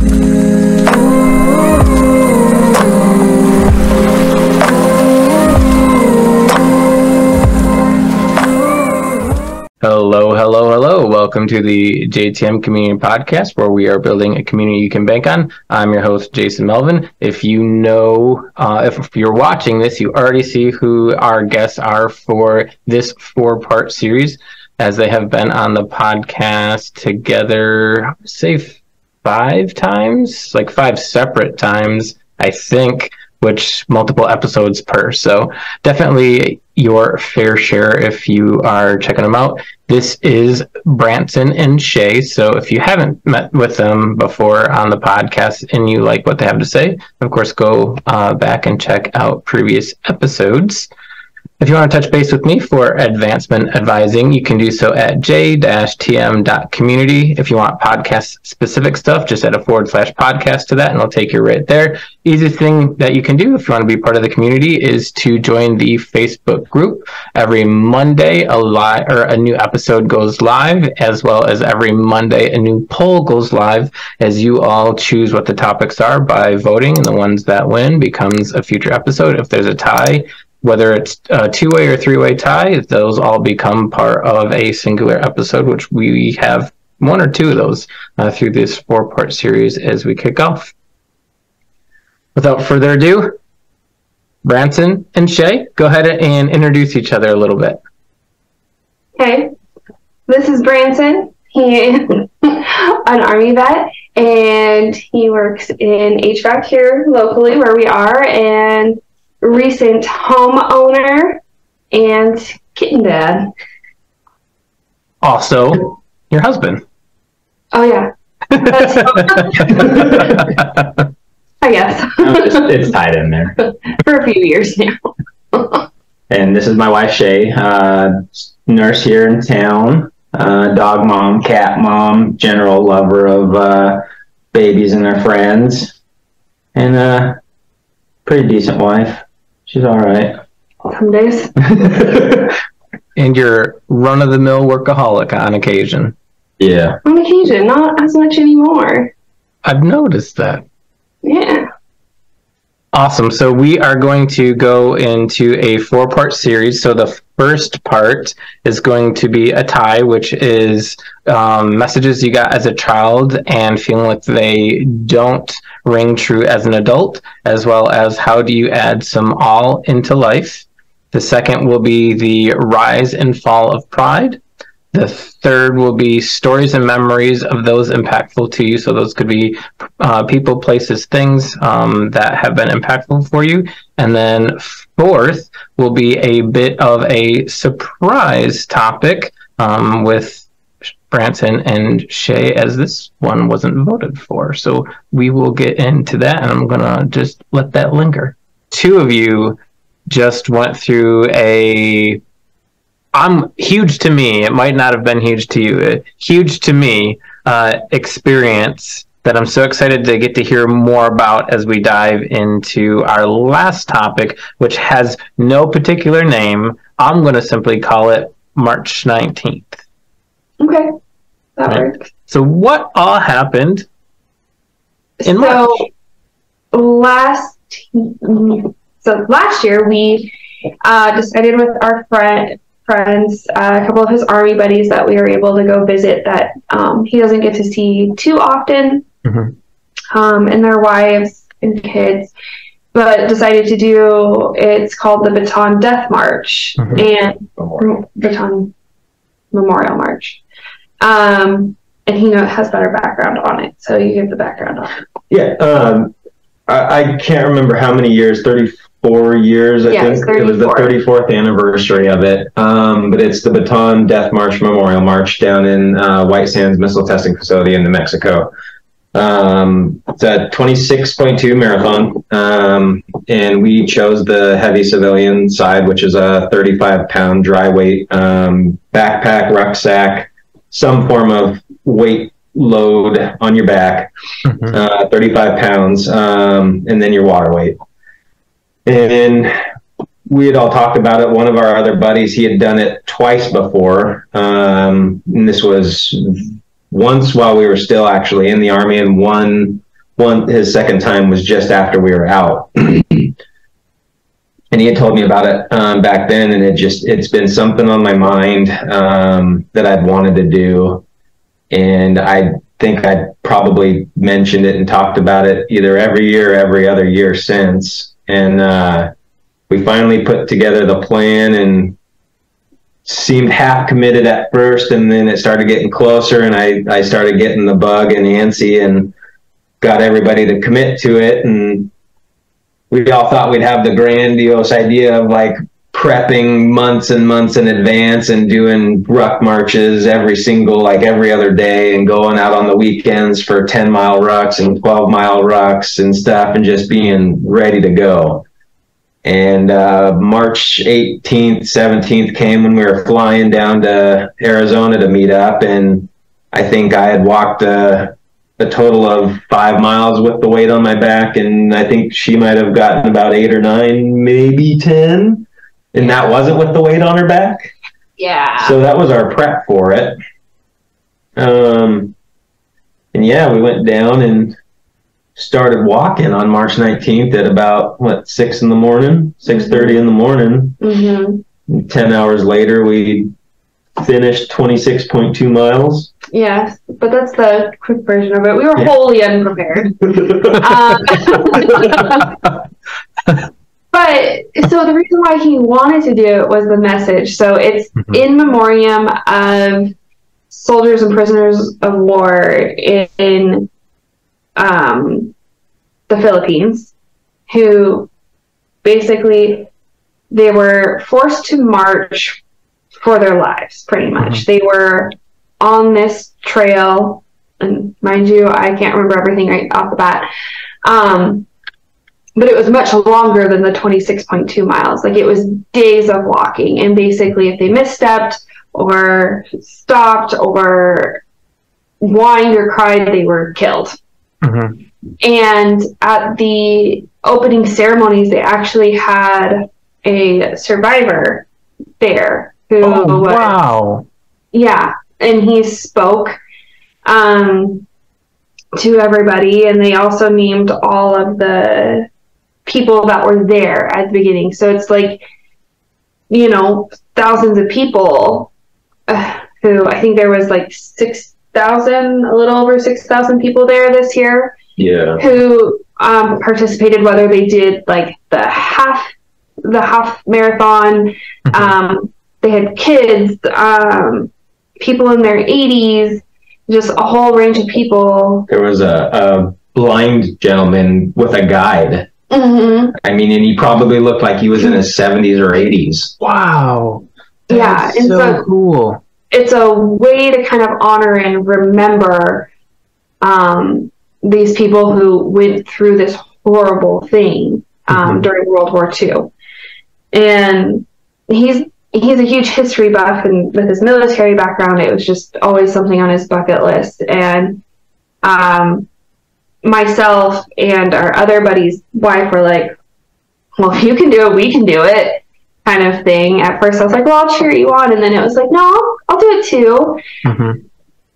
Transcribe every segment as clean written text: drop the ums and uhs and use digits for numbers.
Hello, hello, hello. Welcome to the JTM Community Podcast, where we are building a community you can bank on. I'm your host, Jason Melvin. If you know, if you're watching this, you already see who our guests are for this 4-part series, as they have been on the podcast together, say 5 times, like 5 separate times, I think, which multiple episodes per. So definitely your fair share if you are checking them out. This is Branson and Shay. So if you haven't met with them before on the podcast and you like what they have to say, of course, go back and check out previous episodes. If you want to touch base with me for advancement advising, you can do so at j-tm.community. If you want podcast-specific stuff, just add a /podcast to that, and it'll take you right there. Easiest thing that you can do if you want to be part of the community is to join the Facebook group. Every Monday, a new episode goes live, as well as every Monday, a new poll goes live, as you all choose what the topics are by voting, and the ones that win becomes a future episode. If there's a tie, whether it's a 2-way or 3-way tie, those all become part of a singular episode, which we have 1 or 2 of those through this 4-part series as we kick off. Without further ado, Branson and Shay, go ahead and introduce each other a little bit. Okay, this is Branson. He is an Army vet, and he works in HVAC here locally where we are, and recent homeowner and kitten dad. Also, your husband. Oh, yeah. I guess. It's tied in there. For a few years now. And this is my wife, Shay, nurse here in town, dog mom, cat mom, general lover of babies and their friends, and pretty decent wife. She's all right. Some days. And you're run-of-the-mill workaholic on occasion. Yeah. On occasion, not as much anymore. I've noticed that. Yeah. Awesome. So we are going to go into a 4-part series. So the first part is going to be a tie, which is messages you got as a child and feeling like they don't ring true as an adult, as well as how do you add some all into life. The second will be the rise and fall of pride. The third will be stories and memories of those impactful to you. So those could be people, places, things that have been impactful for you. And then fourth will be a bit of a surprise topic with Branson and Shay, as this one wasn't voted for. So we will get into that, and I'm going to just let that linger. 2 of you just went through huge to me, it might not have been huge to you, huge to me experience that I'm so excited to get to hear more about as we dive into our last topic, which has no particular name. I'm going to simply call it March 19th. Okay, that works. So what all happened in March? Last year, we decided with our friends, a couple of his Army buddies, that we were able to go visit that he doesn't get to see too often, and their wives and kids, but decided to do, it's called the Bataan Death March, and Bataan Memorial March. And he has better background on it, so you give the background on it. Yeah, I can't remember how many years, 34 years, I think. It was the 34th anniversary of it. But it's the Bataan Death March Memorial March down in White Sands Missile Testing Facility in New Mexico. It's a 26.2 marathon, and we chose the heavy civilian side, which is a 35-pound dry weight backpack, rucksack, some form of weight load on your back, 35 pounds, and then your water weight. And we had all talked about it. One of our other buddies, he had done it twice before. And this was once while we were still actually in the Army, and one his second time was just after we were out. And he had told me about it back then, and it's been something on my mind that I'd wanted to do. And I think I'd probably mentioned it and talked about it either every year or every other year since. And we finally put together the plan and seemed half committed at first, and then it started getting closer, and I started getting the bug and antsy and got everybody to commit to it. And we all thought we'd have the grandiose idea of like prepping months and months in advance and doing ruck marches every other day and going out on the weekends for 10-mile rucks and 12-mile rucks and stuff and just being ready to go. And March 18th, 17th came when we were flying down to Arizona to meet up, and I think I had walked a total of 5 miles with the weight on my back, and I think she might have gotten about 8 or 9, maybe 10, and that wasn't with the weight on her back. Yeah. So that was our prep for it. And yeah, we went down and started walking on March 19th at about 6 in the morning, 6:30 in the morning. Mm-hmm. 10 hours later, we finished 26.2 miles. Yes, but that's the quick version of it. We were wholly unprepared. But so the reason why he wanted to do it was the message. So it's in memoriam of soldiers and prisoners of war in the Philippines, who basically they were forced to march for their lives, pretty much. They were on this trail, and mind you, I can't remember everything right off the bat, but it was much longer than the 26.2 miles. Like, it was days of walking, and basically if they misstepped or stopped or whined or cried, they were killed. And at the opening ceremonies, they actually had a survivor there who wow. Yeah, and he spoke to everybody, and they also named all of the people that were there at the beginning. So it's like, you know, thousands of people who, I think there was like 6,000, a little over 6,000 people there this year. Yeah. Who participated, whether they did like the half marathon. They had kids, people in their 80s, just a whole range of people. There was a blind gentleman with a guide. I mean, and he probably looked like he was in his 70s or 80s. Wow. That's and so cool. It's a way to kind of honor and remember these people who went through this horrible thing during World War II. And he's a huge history buff, and with his military background, it was just always something on his bucket list. And myself and our other buddy's wife were like, well, if you can do it, we can do it, kind of thing. At first I was like, well, I'll cheer you on, and then it was like, no, I'll do it too.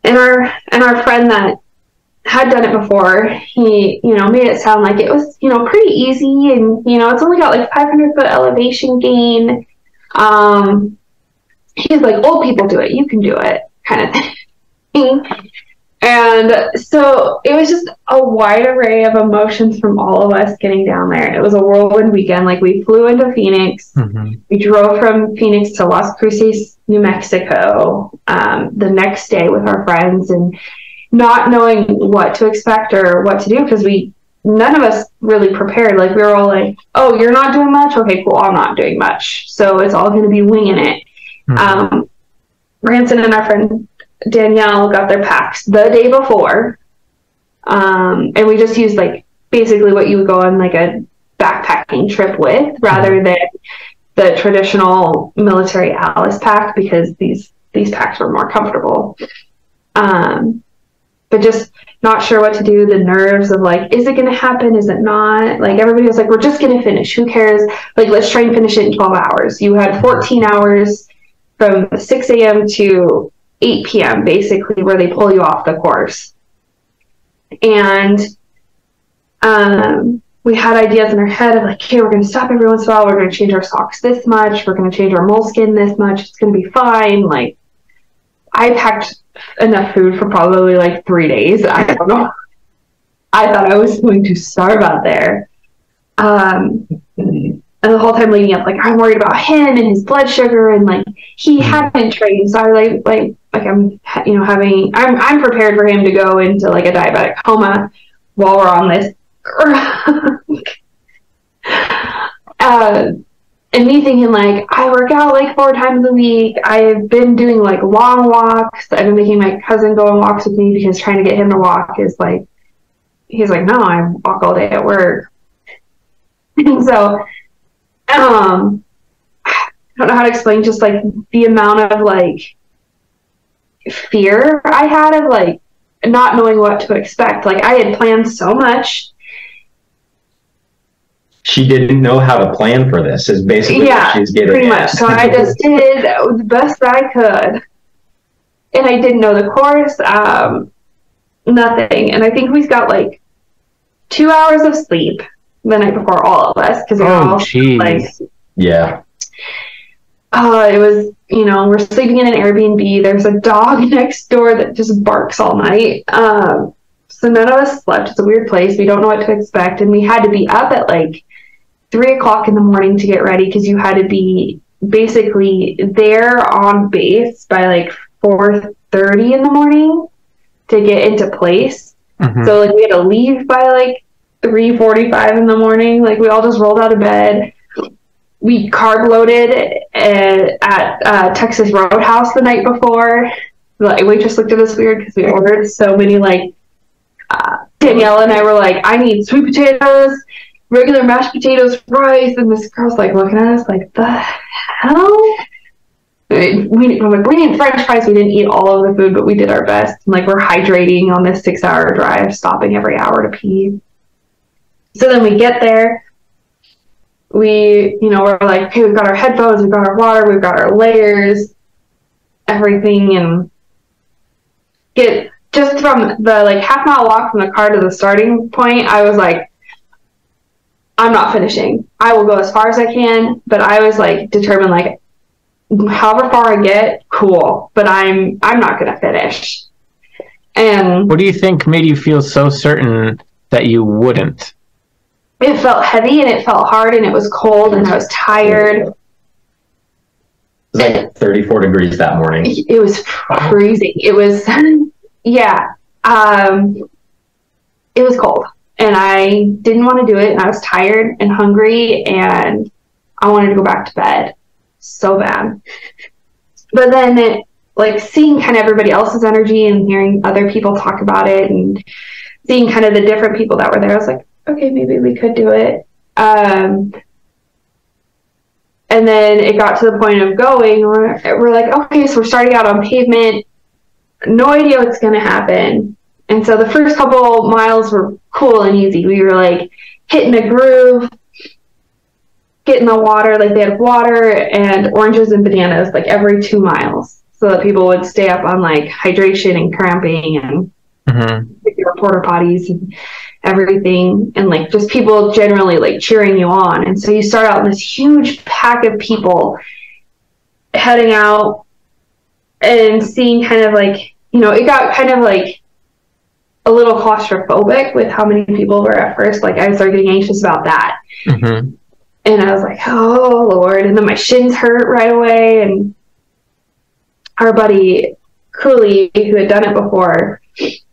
And our friend that had done it before, he, you know, made it sound like it was, you know, pretty easy, and, you know, it's only got like 500-foot elevation gain. He's like, old people do it, you can do it, kind of thing. And so it was just a wide array of emotions from all of us getting down there. It was a whirlwind weekend. Like, we flew into Phoenix. We drove from Phoenix to Las Cruces, New Mexico, the next day with our friends, and not knowing what to expect or what to do, because none of us really prepared. Like, we were all like, oh, you're not doing much? Okay, cool, I'm not doing much. So it's all going to be winging it. Branson and our friend Danielle got their packs the day before. And we just used, like, basically what you would go on, like, a backpacking trip with, rather than the traditional military Alice pack, because these packs were more comfortable. But just not sure what to do, the nerves of, like, is it going to happen? Is it not? Like, everybody was like, we're just going to finish. Who cares? Like, let's try and finish it in 12 hours. You had 14 hours from 6 a.m. to 8 p.m., basically, where they pull you off the course. And We had ideas in our head of like, okay, we're going to stop every once in a while. We're going to change our socks this much. We're going to change our moleskin this much. It's going to be fine. Like, I packed enough food for probably like 3 days. I don't know. I thought I was going to starve out there. And the whole time leading up, like, I'm worried about him and his blood sugar, and like, he hadn't trained. So I I'm prepared for him to go into like a diabetic coma while we're on this. And me thinking like, I work out like 4 times a week. I've been doing like long walks. I've been making my cousin go on walks with me because trying to get him to walk is like, he's like, no, I walk all day at work. And so, I don't know how to explain just like the amount of like fear I had of like not knowing what to expect. Like, I had planned so much. She didn't know how to plan for this, is basically what she's getting pretty at. much. So I just did the best I could. And I didn't know the course, nothing. And I think we got like 2 hours of sleep the night before, all of us, because we were all like, yeah. It was, we're sleeping in an Airbnb. There's a dog next door that just barks all night. So none of us slept. It's a weird place. We don't know what to expect. And we had to be up at like 3 o'clock in the morning to get ready, because you had to be basically there on base by like 4:30 in the morning to get into place. So like we had to leave by like 3:45 in the morning. Like, we all just rolled out of bed. We carb loaded at Texas Roadhouse the night before. The waitress looked at us weird because we ordered so many, like, Danielle and I were like, I need sweet potatoes, regular mashed potatoes, rice, and this girl's like looking at us like, the hell? We need French fries. We didn't eat all of the food, but we did our best. And, like, we're hydrating on this 6-hour drive, stopping every hour to pee. So then we get there. We're like, okay, we've got our headphones, we've got our water, we've got our layers, everything, and get just from the like half-mile walk from the car to the starting point. I was like, I'm not finishing. I will go as far as I can, but I was like determined, like, however far I get, cool, but I'm not gonna finish. And what do you think made you feel so certain that you wouldn't? It felt heavy, and it felt hard, and it was cold, and I was tired. It was like 34 degrees that morning. It was freezing. It was, yeah. It was cold, and I didn't want to do it, and I was tired and hungry, and I wanted to go back to bed so bad. But then like seeing kind of everybody else's energy and hearing other people talk about it and seeing kind of the different people that were there, I was like, okay, maybe we could do it. And then it got to the point of going. We're like, okay, so we're starting out on pavement. No idea what's going to happen. And so the first couple miles were cool and easy. We were like hitting a groove, getting the water. Like, they had water and oranges and bananas like every 2 miles, so that people would stay up on like hydration and cramping and porta potties and everything, and like just people generally like cheering you on. And so you start out in this huge pack of people heading out and seeing kind of like, it got kind of like a little claustrophobic with how many people were at first. Like, I started getting anxious about that. And I was like, oh Lord. And then my shins hurt right away. And our buddy Cooley, who had done it before,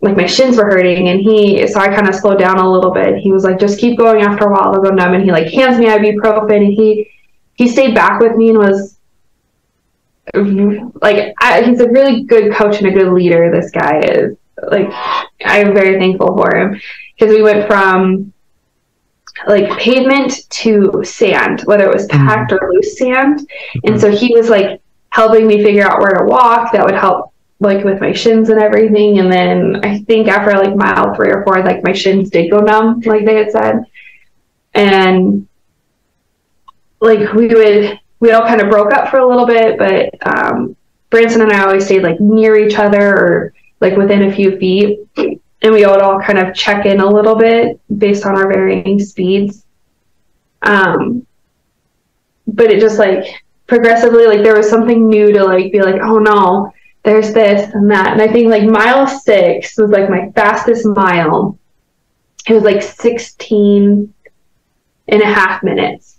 like, my shins were hurting, and so I kind of slowed down a little bit. He was like, just keep going, after a while they'll go numb. And he like hands me ibuprofen, and he stayed back with me and was like, he's a really good coach and a good leader. This guy is, like, I'm very thankful for him, because we went from like pavement to sand, whether it was packed or loose sand. And so he was like helping me figure out where to walk that would help, like, with my shins and everything. And then I think after like mile 3 or 4, like, my shins did go numb, like they had said. And like we all kind of broke up for a little bit, but Branson and I always stayed like near each other, or like within a few feet. and we would all kind of check in a little bit based on our varying speeds. But it just like progressively, like there was something new to like be like, oh no, there's this and that. And I think like mile 6 was like my fastest mile. It was like 16 and a half minutes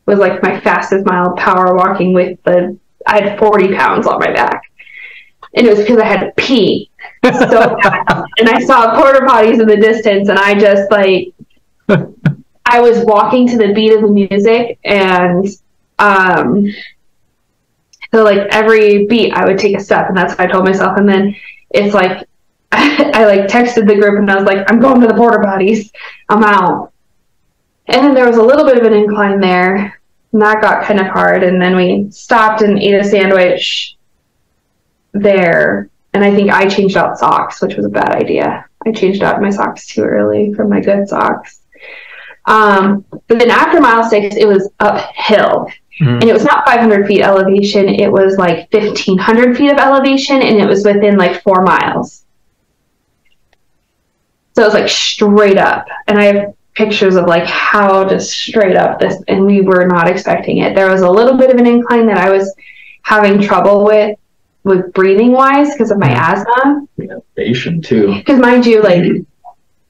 was like my fastest mile power walking with I had 40 pounds on my back. And it was because I had to pee so bad. And I saw porta potties in the distance, and I just like, I was walking to the beat of the music, and so like every beat I would take a step, and that's what I told myself. And then it's like, I like texted the group and I was like, I'm going to the porta potties. I'm out. And then there was a little bit of an incline there, and that got kind of hard. And then we stopped and ate a sandwich there. And I think I changed out socks, which was a bad idea. I changed out my socks too early from my good socks. But then after mile 6, it was uphill. And it was not 500 feet elevation. It was like 1,500 feet of elevation, and it was within like 4 miles. So it was like straight up. And I have pictures of like how just straight up this, and we were not expecting it. There was a little bit of an incline that I was having trouble with breathing wise because of my asthma. Elevation too. Because mind you, like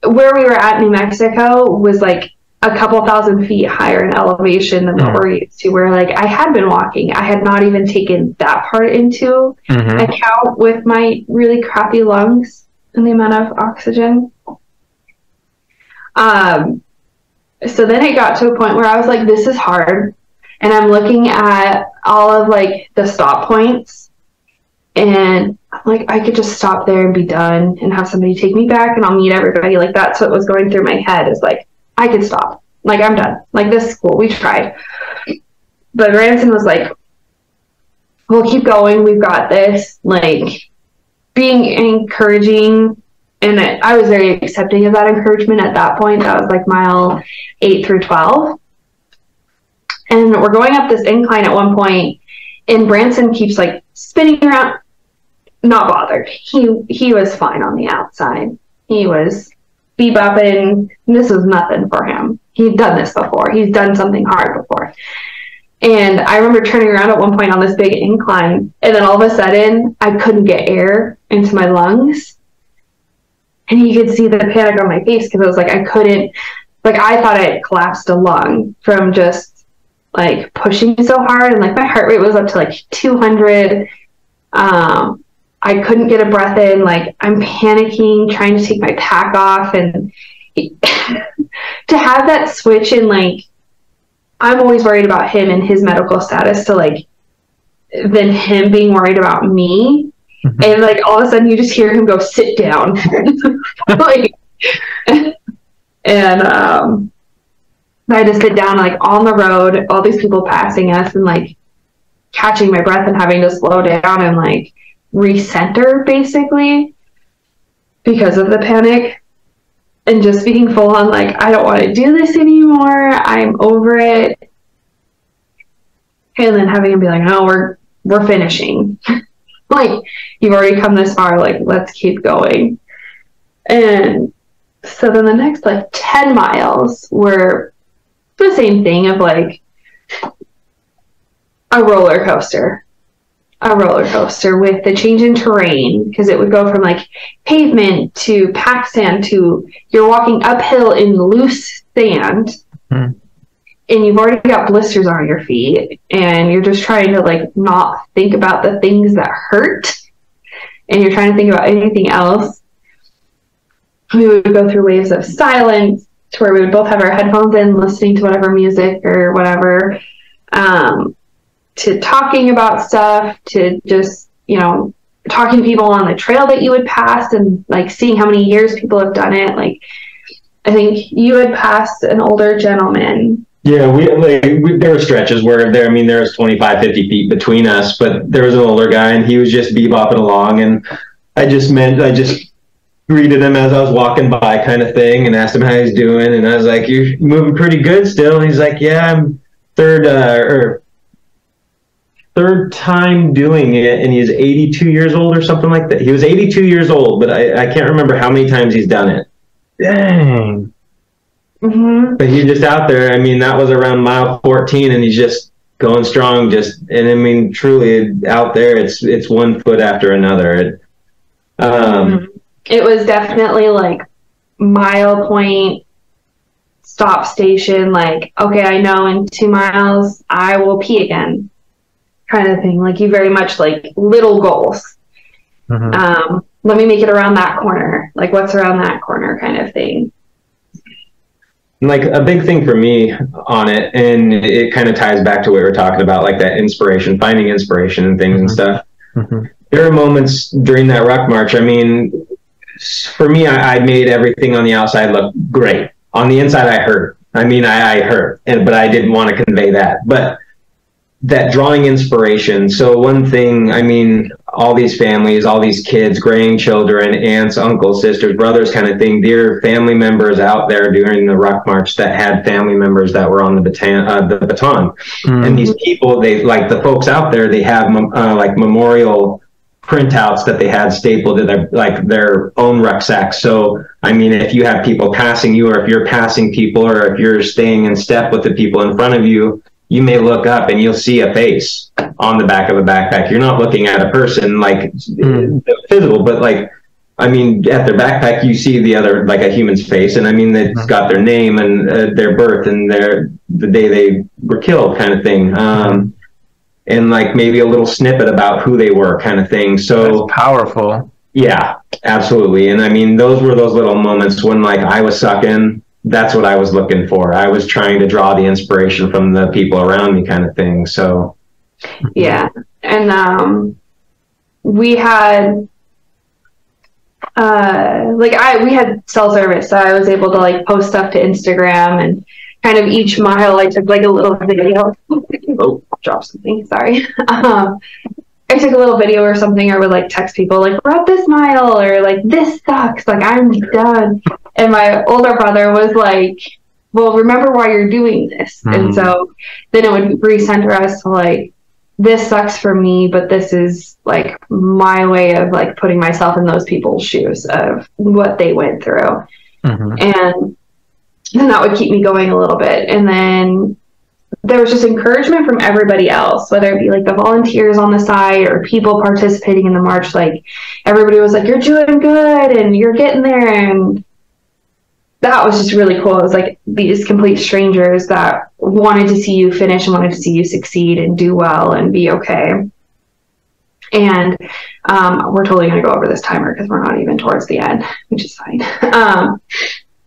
where we were at New Mexico was like a couple thousand feet higher in elevation than what we're used to, where like I had been walking. I had not even taken that part into account with my really crappy lungs and the amount of oxygen. So then it got to a point where I was like, this is hard. And I'm looking at all of like the stop points, and I'm like, I could just stop there and be done and have somebody take me back and I'll meet everybody. Like that's what was going through my head, is like, I could stop. Like I'm done. Like this is cool. We tried. But Branson was like, we'll keep going. We've got this. Like being encouraging. And I was very accepting of that encouragement at that point. That was like mile 8 through 12. And we're going up this incline at one point, and Branson keeps like spinning around, not bothered. He was fine on the outside. He was bebopping. This was nothing for him. He'd done this before. He's done something hard before. And I remember turning around at one point on this big incline, and then all of a sudden I couldn't get air into my lungs. And you could see the panic on my face because I was like, I couldn't, like, I thought I had collapsed a lung from just like pushing so hard. And like my heart rate was up to like 200. I couldn't get a breath in. Like I'm panicking, trying to take my pack off. And to have that switch in, like, I'm always worried about him and his medical status, to like, than him being worried about me. And like all of a sudden you just hear him go, sit down. Like, and I had to sit down like on the road, all these people passing us, and like catching my breath and having to slow down and like recenter basically because of the panic, and just being full on like, I don't want to do this anymore. I'm over it. And then having him be like, no, we're finishing. Like, you've already come this far, like, let's keep going. And so then the next, like, 10 miles were the same thing of, like, a roller coaster with the change in terrain, because it would go from, like, pavement to packed sand to you're walking uphill in loose sand. And you've already got blisters on your feet, and you're just trying to like not think about the things that hurt, and you're trying to think about anything else. We would go through waves of silence to where we would both have our headphones in, listening to whatever music or whatever, to talking about stuff, to just, you know, talking to people on the trail that you would pass, and like seeing how many years people have done it. Like, I think you had passed an older gentleman. Yeah, there were stretches where there was 25, 50 feet between us, but there was an older guy and he was just bebopping along, and I just greeted him as I was walking by kind of thing and asked him how he's doing, and I was like, you're moving pretty good still. And he's like, yeah, I'm third third time doing it, and he's 82 years old or something like that. He was 82 years old, but I can't remember how many times he's done it. Dang. Mm-hmm. But he's just out there. I mean, that was around mile 14, and he's just going strong. And I mean, truly out there, it's one foot after another. It was definitely like mile point, stop station, like, okay, I know in 2 miles I will pee again, kind of thing. Like, you very much like little goals. Let me make it around that corner. Like, what's around that corner, kind of thing. Like, a big thing for me on it, and it kind of ties back to what we were talking about, like that inspiration, finding inspiration and things and stuff. There are moments during that ruck march. I mean, for me, I made everything on the outside look great. On the inside, I hurt. I mean, I hurt, but I didn't want to convey that. But that drawing inspiration. So one thing, I mean, all these families, all these kids, grandchildren, aunts, uncles, sisters, brothers, kind of thing, dear family members out there during the ruck march that had family members that were on the baton. And these people, they, like the folks out there, they have like memorial printouts that they had stapled to their own rucksacks. So I mean, if you have people passing you, or if you're passing people, or if you're staying in step with the people in front of you, you may look up and you'll see a face on the back of a backpack. You're not looking at a person like physical, but like, I mean, at their backpack, you see the other, like a human's face. And I mean, it's got their name and their birth and the day they were killed, kind of thing. And like maybe a little snippet about who they were, kind of thing. So that's powerful. Yeah, absolutely. And I mean, those were those little moments when like I was sucking. That's what I was looking for. I was trying to draw the inspiration from the people around me, kind of thing. So yeah. And we had we had cell service, so I was able to like post stuff to Instagram, and kind of each mile I took like a little video. Oh, dropped something, sorry. I took a little video or something, or would like text people like, we're at this mile, or like, this sucks, like I'm done. And my older brother was like, well, remember why you're doing this. And so then it would recenter us to like, this sucks for me, but this is like my way of like putting myself in those people's shoes of what they went through. And then that would keep me going a little bit. And then there was just encouragement from everybody else, whether it be like the volunteers on the side or people participating in the march. Like, everybody was like, you're doing good and you're getting there. And that was just really cool. It was like these complete strangers that wanted to see you finish and wanted to see you succeed and do well and be okay. And we're totally going to go over this timer because we're not even towards the end, which is fine.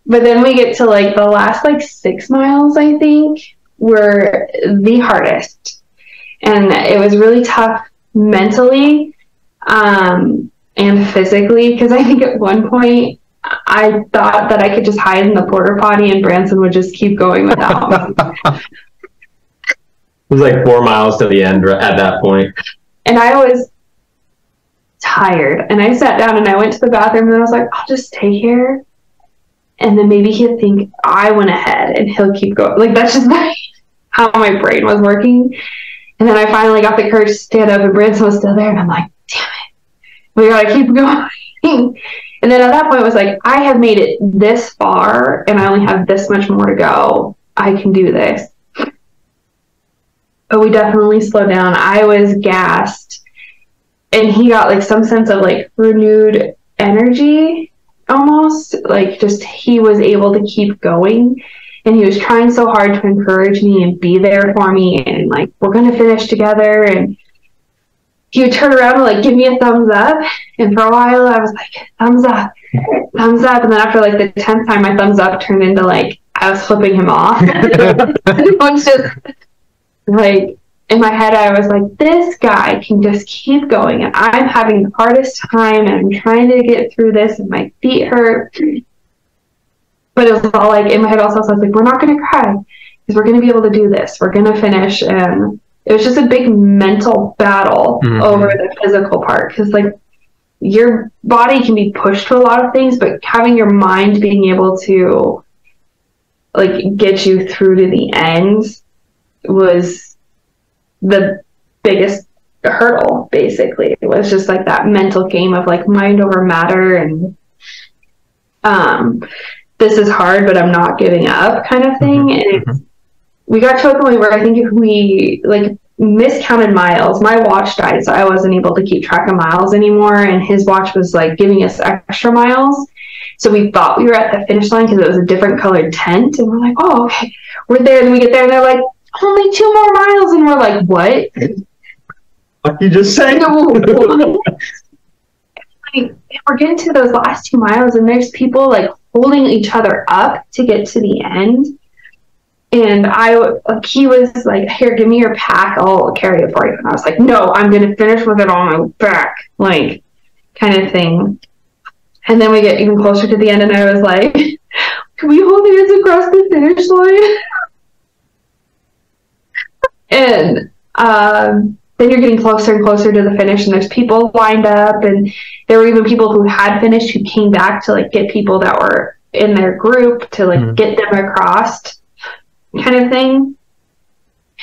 But then we get to like the last like 6 miles, I think, were the hardest. And it was really tough mentally and physically, because I think at one point I thought that I could just hide in the porta potty and Branson would just keep going without me. It was like 4 miles to the end at that point. And I was tired. And I sat down and I went to the bathroom and I was like, I'll just stay here. And then maybe he'll think I went ahead and he'll keep going. Like, that's just how my brain was working. And then I finally got the courage to stand up and Branson was still there. And I'm like, damn it, we gotta keep going. And then at that point it was like, I have made it this far and I only have this much more to go. I can do this. But we definitely slowed down. I was gassed. And he got like some sense of like renewed energy almost. Like, just he was able to keep going. And he was trying so hard to encourage me and be there for me. And like, we're going to finish together. And he would turn around and like give me a thumbs up. And for a while I was like, thumbs up, thumbs up. And then after like the 10th time, my thumbs up turned into like, I was flipping him off. It was just like, in my head, I was like, this guy can just keep going. And I'm having the hardest time and I'm trying to get through this and my feet hurt. But it was all like, in my head also, I was like, we're not going to cry because we're going to be able to do this. We're going to finish. And it was just a big mental battle over the physical part. Because like, your body can be pushed to a lot of things, but having your mind being able to like get you through to the end was the biggest hurdle, basically. It was just like that mental game of like mind over matter, and this is hard, but I'm not giving up kind of thing. And we got to a point where I think if we like miscounted miles, my watch died, so I wasn't able to keep track of miles anymore, and his watch was like giving us extra miles. So we thought we were at the finish line because it was a different colored tent, and we're like, oh, okay, we're there. And we get there, and they're like, only 2 more miles, and we're like, what? What you just said? We're getting to those last 2 miles, and there's people like holding each other up to get to the end. And he was like, here, give me your pack, I'll carry it for you. And I was like, no, I'm going to finish with it on my back, like, kind of thing. And then we get even closer to the end, and I was like, can we hold hands across the finish line? And then you're getting closer and closer to the finish, and there's people lined up, and there were even people who had finished who came back to like get people that were in their group to like get them across, kind of thing.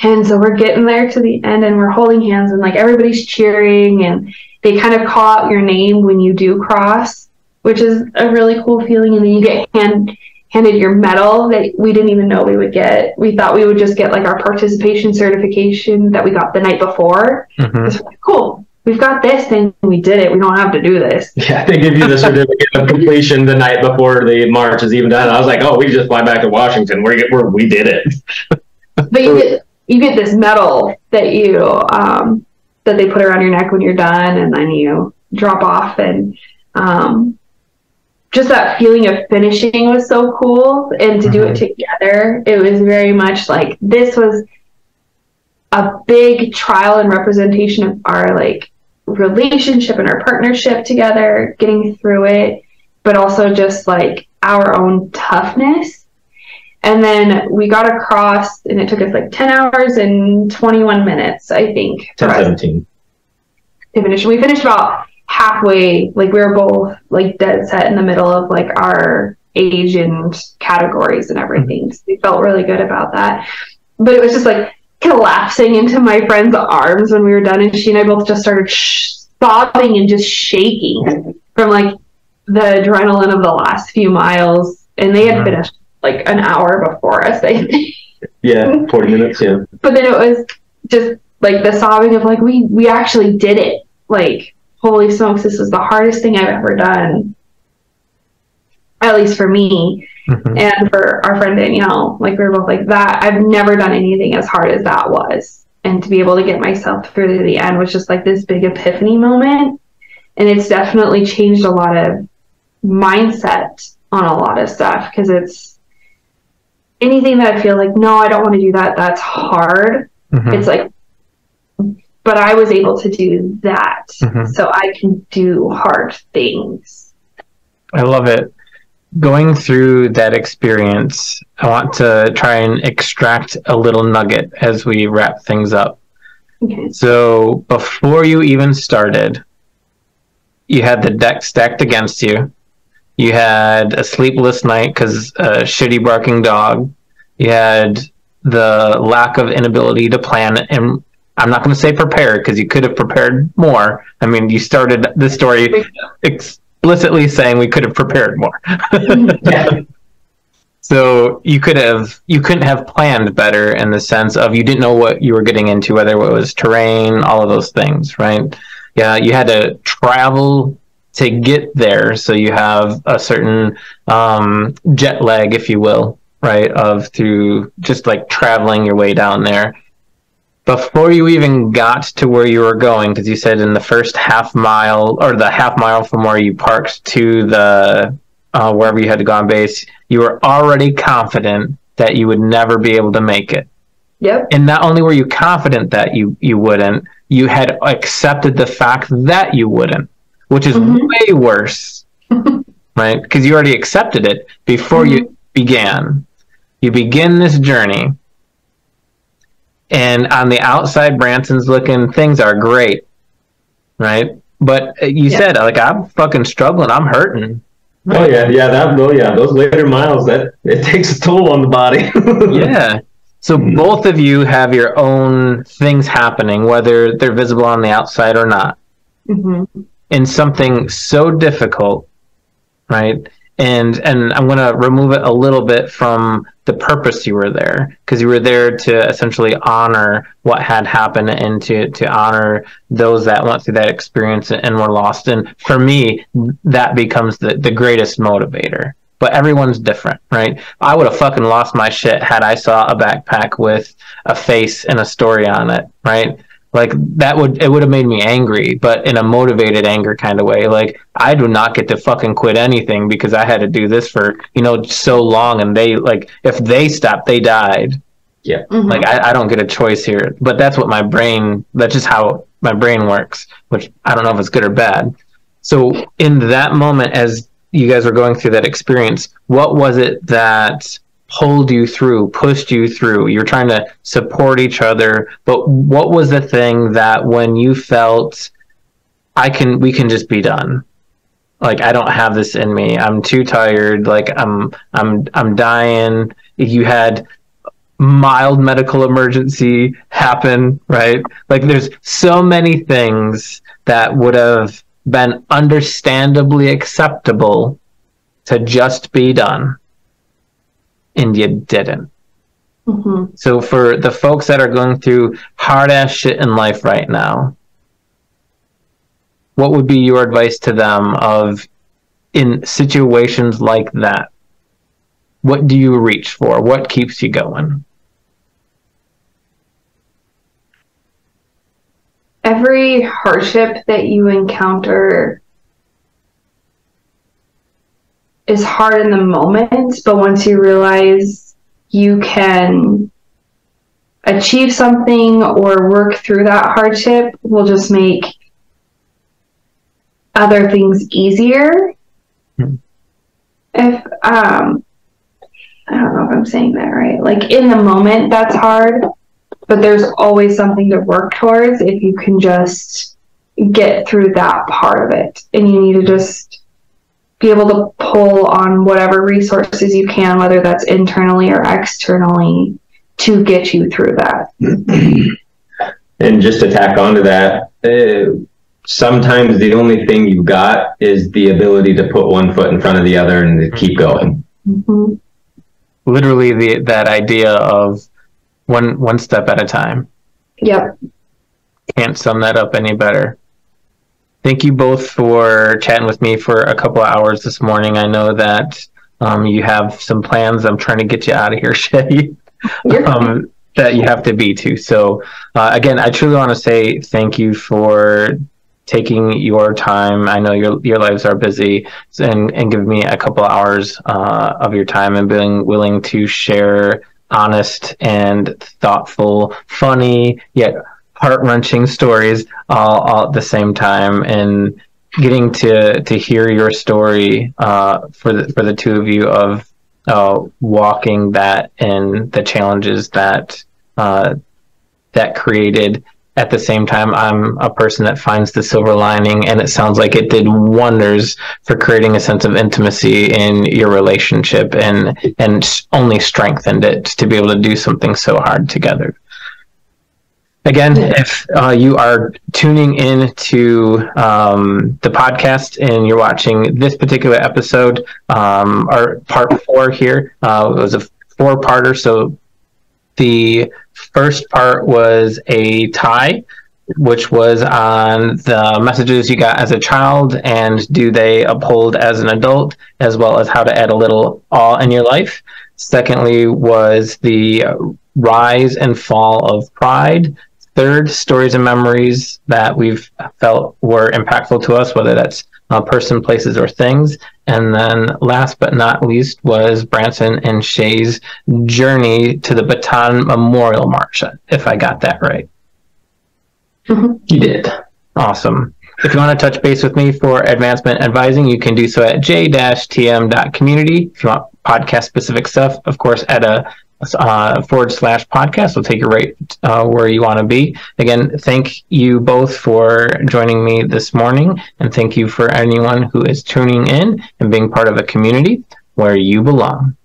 And so we're getting there to the end, and we're holding hands, and like everybody's cheering, and they kind of call out your name when you do cross, which is a really cool feeling. And then you get handed your medal that we didn't even know we would get. We thought we would just get like our participation certification that we got the night before. It's like, cool, we've got this thing, we did it, we don't have to do this. Yeah, they give you the certificate of completion the night before the march is even done. I was like, oh, we just fly back to Washington, we did it. But you get this medal that you that they put around your neck when you're done, and then you drop off. And just that feeling of finishing was so cool, and to do it together, it was very much like this was a big trial and representation of our like relationship and our partnership together, getting through it, but also just like our own toughness. And then we got across, and it took us like 10 hours and 21 minutes, I think. 10:17. To finish. We finished about halfway, like we were both like dead set in the middle of like our age and categories and everything. So we felt really good about that. But it was just like collapsing into my friend's arms when we were done, and she and I both just started sobbing and just shaking from like the adrenaline of the last few miles. And they had finished like an hour before us, I think. Yeah, 40 minutes, yeah. But then it was just like the sobbing of like, we actually did it. Like, holy smokes, this was the hardest thing I've ever done. At least for me. And for our friend Danielle. Like, we were both like, that, I've never done anything as hard as that was. And to be able to get myself through to the end was just like this big epiphany moment. And it's definitely changed a lot of mindset on a lot of stuff, because it's anything that I feel like, no, I don't want to do that, that's hard. It's like, but I was able to do that, so I can do hard things. I love it. Going through that experience, I want to try and extract a little nugget as we wrap things up. Okay. So before you even started, you had the deck stacked against you. You had a sleepless night because a shitty barking dog. You had the lack of inability to plan, and I'm not going to say prepared, because you could have prepared more. I mean, you started the story explicitly saying we could have prepared more. So you couldn't have planned better, in the sense of you didn't know what you were getting into, whether it was terrain, all of those things, right? Yeah, you had to travel to get there, so you have a certain jet lag, if you will, right, of through just like traveling your way down there. Before you even got to where you were going, because you said in the first half mile, or the half mile from where you parked to the wherever you had to go on base, you were already confident that you would never be able to make it. Yep. And not only were you confident that you wouldn't, you had accepted the fact that you wouldn't, which is way worse, right? Because you already accepted it before you began. You begin this journey, and on the outside, Branson's looking, things are great, right? But you said, like, I'm fucking struggling, I'm hurting. Right? Those later miles, that it takes a toll on the body. Yeah. So both of you have your own things happening, whether they're visible on the outside or not, in something so difficult, right? And I'm going to remove it a little bit from the purpose you were there, because you were there to essentially honor what had happened and to honor those that went through that experience and were lost. And for me, that becomes the greatest motivator. But everyone's different, right? I would have fucking lost my shit had I saw a backpack with a face and a story on it, right? Like it would have made me angry, but in a motivated anger kind of way. Like I do not get to fucking quit anything because I had to do this for, so long. And if they stopped, they died. Yeah. Like I don't get a choice here, but that's just how my brain works, which I don't know if it's good or bad. So in that moment, as you guys were going through that experience, what was it that pulled you through, pushed you through? You're trying to support each other, but what was the thing that when you felt we can just be done? Like, I don't have this in me. I'm too tired. Like I'm dying. You had mild medical emergency happen, right? Like there's so many things that would have been understandably acceptable to just be done, and you didn't. So for the folks that are going through hard ass shit in life right now, what would be your advice to them in situations like that? What do you reach for? What keeps you going? Every hardship that you encounter is hard in the moment, but once you realize you can achieve something or work through that hardship, will just make other things easier. If I don't know if I'm saying that right. Like in the moment, that's hard, but there's always something to work towards if you can just get through that part of it. And you need to just be able to pull on whatever resources you can, whether that's internally or externally, to get you through that. And just to tack onto that, sometimes the only thing you got is the ability to put one foot in front of the other and to keep going. Literally that idea of one step at a time. Yep. Can't sum that up any better. Thank you both for chatting with me for a couple of hours this morning. I know that you have some plans. I'm trying to get you out of here, Shay, that you have to be to. So again, I truly want to say thank you for taking your time. I know your lives are busy, and giving me a couple of hours of your time and being willing to share honest and thoughtful, funny, yet heart-wrenching stories all at the same time, and getting to hear your story for the two of you of walking that and the challenges that created. At the same time, I'm a person that finds the silver lining, and it sounds like it did wonders for creating a sense of intimacy in your relationship, and only strengthened it to be able to do something so hard together. Again, if you are tuning in to the podcast and you're watching this particular episode, our part 4 here, it was a 4-parter. So the first part was a tie, which was on the messages you got as a child and do they uphold as an adult, as well as how to add a little awe in your life. Secondly was the rise and fall of pride. Third, stories and memories that we've felt were impactful to us, whether that's person, places, or things. And then last but not least was Branson and Shay's journey to the Bataan Memorial March, if I got that right. You did. Awesome. If you want to touch base with me for advancement advising, you can do so at j-tm.community. If you want podcast-specific stuff, of course, at a /podcast will take you right where you want to be. Again, thank you both for joining me this morning, and thank you for anyone who is tuning in and being part of a community where you belong.